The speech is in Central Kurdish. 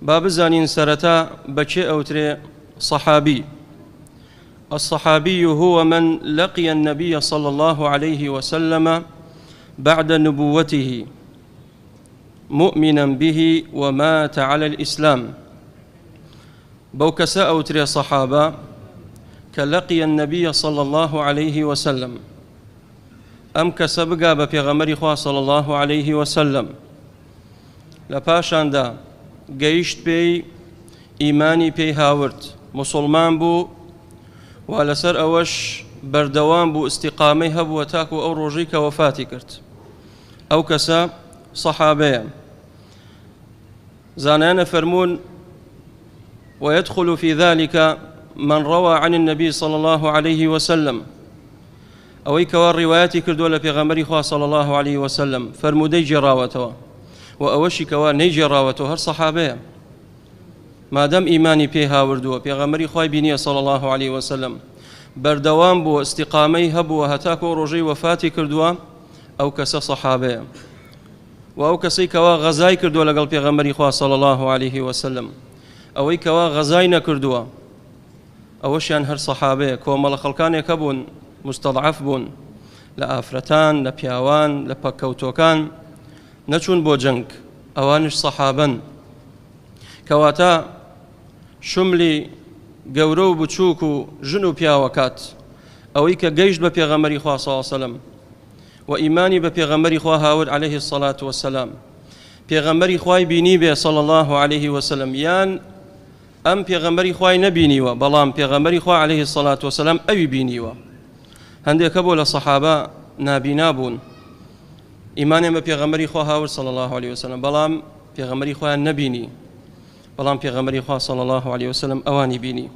باب زانين سرتا بچه أوتري صحابي. الصحابي هو من لقي النبي صلى الله عليه وسلم بعد نبوته مؤمنا به ومات على الإسلام. بوكساء أوتري صحابة كلقي النبي صلى الله عليه وسلم أم كسبقا ببيغمري خواه صلى الله عليه وسلم لپاشان دا گەیشت پێی ئیمانی پێی هاورد مسلمان بوو و لەسەر ئەوەش بەردەوام بوو ئیستیقامەی هەبووە تاکو ئەو ڕۆژەی کە وەفاتی کرد. ئەو کەسە صحابەیە. زانایان فەرموون ويدخل في ذلك من روى عن النبي صلى الله عليه وسلم ئەوەی کەوا ڕیوایەتی کردووە لە پێغەمبەری خوا صلى الله عليه وسلم فەرموودەی گێڕاوەتەوە و ئەوەشی کەوا نەیگێڕاوەتەوە هەر سەحابەیە مادەم ئیمانی پێی هاوردووە پێغەمبەری خوای بینیە صلى الله عليه وسلم بەردەوام بووە ئیستیقامەی هەبووە هەتاکو ڕۆژەی وەفاتی کردووە ئەو کەسە سەحابەیە و ئەو کەسەی کەوا غەزای کردووە لەگەڵ پێغەمبەری خوا صلى الله عليه وسلم ئەوەی کەوا غەزای نەکردووە ئەوەشیان هەر سەحابەیە کۆمەڵە خەڵکانێک هەبوون مستەضعەف بوون لە ئافرەتان لە پیاوان لە پەککەوتۆکان نەچوون بۆ جەنگ ئەوانش سەحابەن کەواتە شملی گەورە و بچووک و ژن و پیاوەکات ئەوەی کە گەیشت بە پێغەمبەری خوا صلی الله علیه وسلم و ئیمانی بە پێغەمبەری خوا هاورد عەلەیه الصەلاة وەسەلام پێغەمبەری خوای بینی بێ صلی الله علیه وسلم یان ئەم پێغەمبەری خوای نەبینیوە بەڵام پێغەمبەری خوا عەلەیه الصەلاة وەسەلام ئەوی بینیوە. هەندێکە بۆ لە سەحابە نابینا بوون ئیمانیان بە پێغەمبەری خوا هاورد صلی الله عليه وسلم بەڵام پێغەمبەری خوایان نەبینی بەڵام پێغەمبەری خوا صلی الله عليه وسلم ئەوانی بینی.